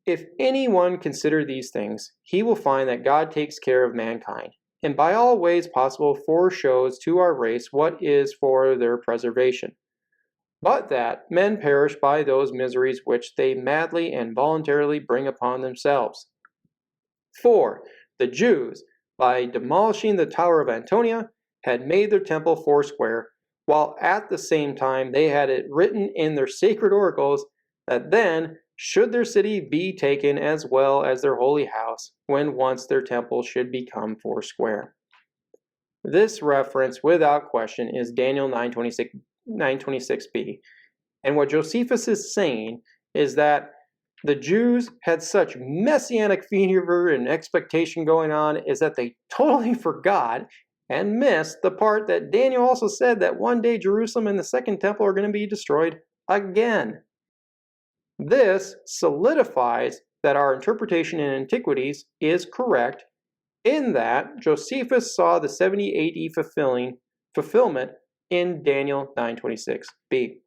If anyone consider these things, he will find that God takes care of mankind, and by all ways possible foreshows to our race what is for their preservation, but that men perish by those miseries which they madly and voluntarily bring upon themselves. For the Jews, by demolishing the tower of Antonia, had made their temple foursquare, while at the same time they had it written in their sacred oracles that then should their city be taken as well as their holy house, when once their temple should become foursquare. This reference, without question, is Daniel 9:26b. And what Josephus is saying is that the Jews had such messianic fever and expectation going on is that they totally forgot and missed the part that Daniel also said that one day Jerusalem and the second temple are going to be destroyed again. This solidifies that our interpretation in Antiquities is correct in that Josephus saw the 70 AD fulfillment in Daniel 9:26b.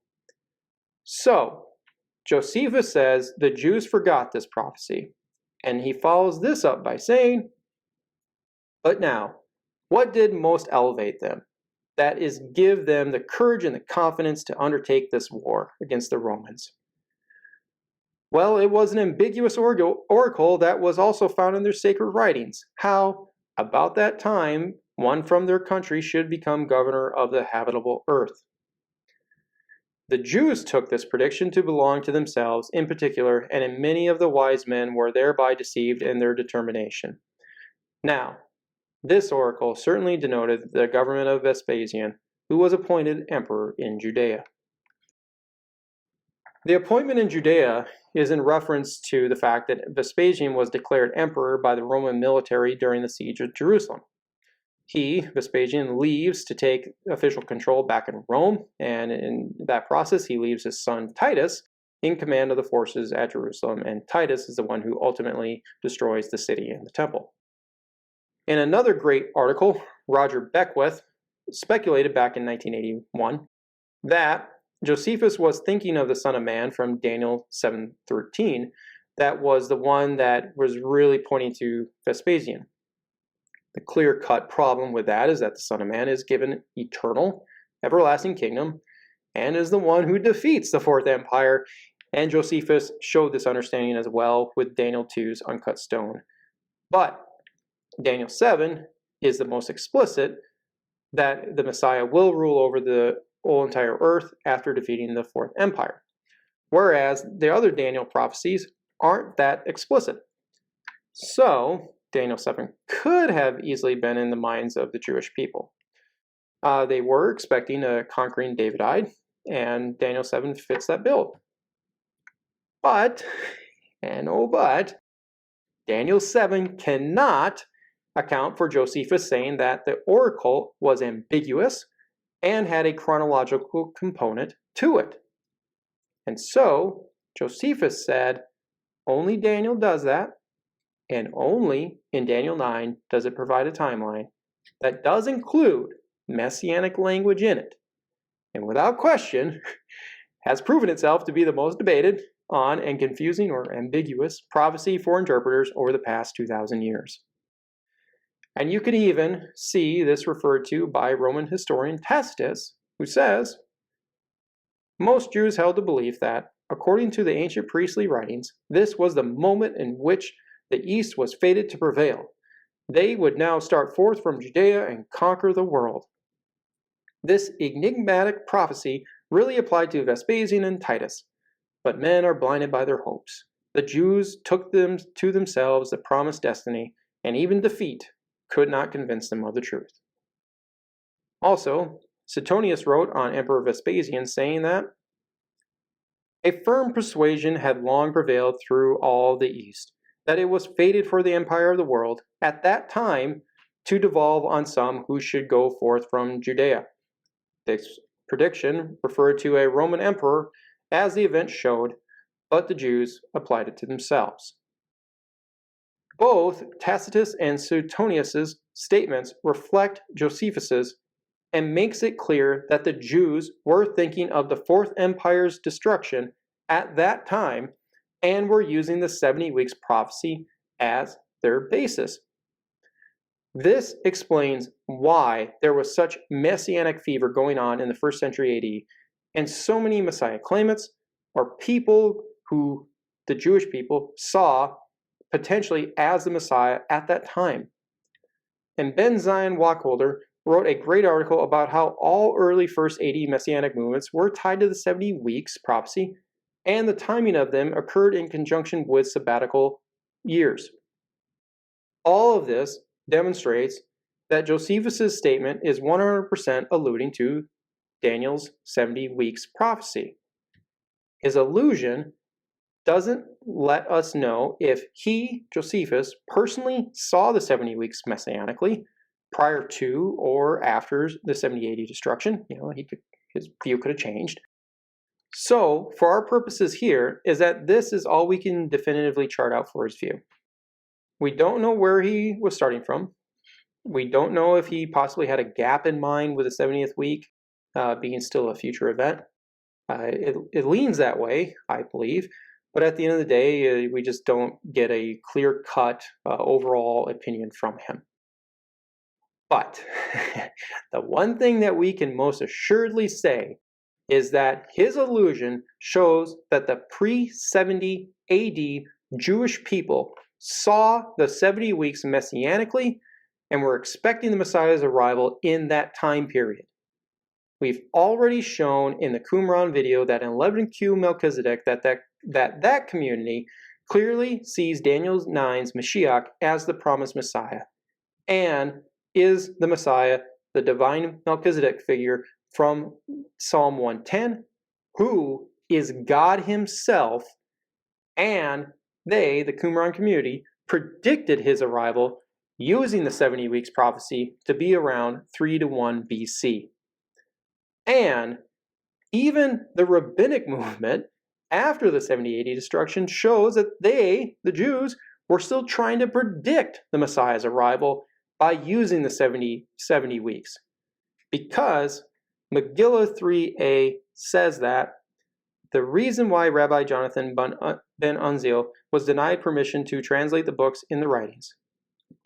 So, Josephus says the Jews forgot this prophecy, and he follows this up by saying, but now, what did most elevate them? That is, give them the courage and the confidence to undertake this war against the Romans. Well, it was an ambiguous oracle that was also found in their sacred writings, how, about that time, one from their country should become governor of the habitable earth. The Jews took this prediction to belong to themselves in particular, and many of the wise men were thereby deceived in their determination. Now, this oracle certainly denoted the government of Vespasian, who was appointed emperor in Judea. The appointment in Judea is in reference to the fact that Vespasian was declared emperor by the Roman military during the siege of Jerusalem. Vespasian, leaves to take official control back in Rome, and in that process he leaves his son Titus in command of the forces at Jerusalem, and Titus is the one who ultimately destroys the city and the temple. In another great article, Roger Beckwith speculated back in 1981 that Josephus was thinking of the Son of Man from Daniel 7:13. That was the one that was really pointing to Vespasian. The clear-cut problem with that is that the Son of Man is given eternal, everlasting kingdom, and is the one who defeats the Fourth Empire, and Josephus showed this understanding as well with Daniel 2's uncut stone. But Daniel 7 is the most explicit that the Messiah will rule over the whole entire earth after defeating the Fourth Empire. Whereas the other Daniel prophecies aren't that explicit. So, Daniel 7 could have easily been in the minds of the Jewish people. They were expecting a conquering Davidite, and Daniel 7 fits that bill. But, Daniel 7 cannot account for Josephus saying that the oracle was ambiguous and had a chronological component to it. And so, Josephus said, only Daniel does that, and only in Daniel 9 does it provide a timeline that does include messianic language in it, and without question, has proven itself to be the most debated on and confusing or ambiguous prophecy for interpreters over the past 2,000 years. And you could even see this referred to by Roman historian Tacitus, who says, most Jews held the belief that, according to the ancient priestly writings, this was the moment in which the East was fated to prevail. They would now start forth from Judea and conquer the world. This enigmatic prophecy really applied to Vespasian and Titus, but men are blinded by their hopes. The Jews took them to themselves the promised destiny, and even defeat could not convince them of the truth. Also, Suetonius wrote on Emperor Vespasian saying that a firm persuasion had long prevailed through all the East, that it was fated for the empire of the world at that time to devolve on some who should go forth from Judea. This prediction referred to a Roman emperor as the event showed, but the Jews applied it to themselves. Both Tacitus and Suetonius' statements reflect Josephus's and makes it clear that the Jews were thinking of the Fourth Empire's destruction at that time and were using the 70 weeks prophecy as their basis. This explains why there was such messianic fever going on in the 1st century AD, and so many Messiah claimants or people who the Jewish people saw potentially as the Messiah at that time. And Ben Zion Wacholder wrote a great article about how all early 1st AD messianic movements were tied to the 70 weeks prophecy, and the timing of them occurred in conjunction with sabbatical years. All of this demonstrates that Josephus' statement is 100% alluding to Daniel's 70 weeks prophecy. His allusion doesn't let us know if he, Josephus, personally saw the 70 weeks messianically prior to or after the 70 AD destruction. His view could have changed. So, for our purposes here, is that this is all we can definitively chart out for his view. We don't know where he was starting from. We don't know if he possibly had a gap in mind with the 70th week being still a future event. It leans that way, I believe, but at the end of the day, we just don't get a clear-cut overall opinion from him. But the one thing that we can most assuredly say is that his allusion shows that the pre-70 AD Jewish people saw the 70 weeks messianically and were expecting the Messiah's arrival in that time period. We've already shown in the Qumran video that in 11Q Melchizedek that community clearly sees Daniel 9's Mashiach as the promised Messiah, and is the Messiah the divine Melchizedek figure from Psalm 110, who is God himself, and they, the Qumran community, predicted his arrival using the 70 weeks prophecy to be around 3-1 BC. And even the rabbinic movement after the 70 AD destruction shows that they, the Jews, were still trying to predict the Messiah's arrival by using the 70 weeks. Because Megillah 3a says that the reason why Rabbi Jonathan ben Unziel was denied permission to translate the books in the writings,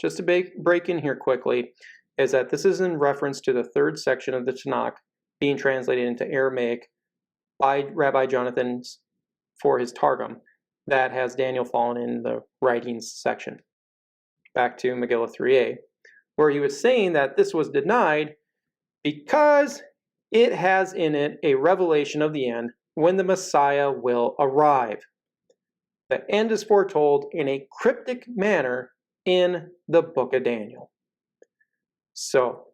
just to break in here quickly, is that this is in reference to the 3rd section of the Tanakh being translated into Aramaic by Rabbi Jonathan for his Targum that has Daniel fallen in the writings section. Back to Megillah 3a, where he was saying that this was denied because it has in it a revelation of the end when the Messiah will arrive. The end is foretold in a cryptic manner in the book of Daniel. So,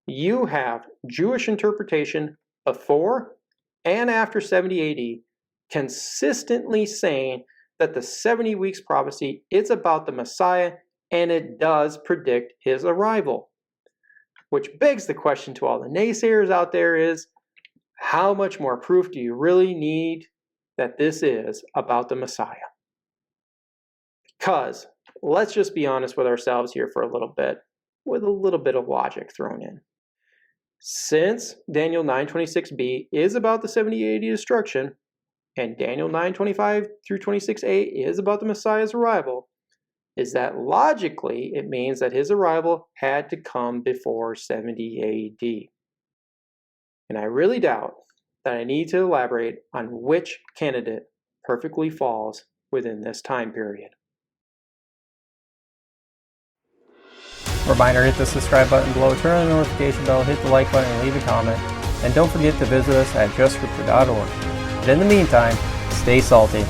you have Jewish interpretation before and after 70 AD consistently saying that the 70 weeks prophecy is about the Messiah and it does predict his arrival. Which begs the question to all the naysayers out there is, how much more proof do you really need that this is about the Messiah? Because, let's just be honest with ourselves here for a little bit, with a little bit of logic thrown in. Since Daniel 9:26b is about the 70 AD destruction, and Daniel 9:25 through 26a is about the Messiah's arrival, is that logically it means that his arrival had to come before 70 AD. And I really doubt that I need to elaborate on which candidate perfectly falls within this time period. Reminder, hit the subscribe button below, turn on the notification bell, hit the like button, and leave a comment. And don't forget to visit us at justscripture.org. But in the meantime, stay salty.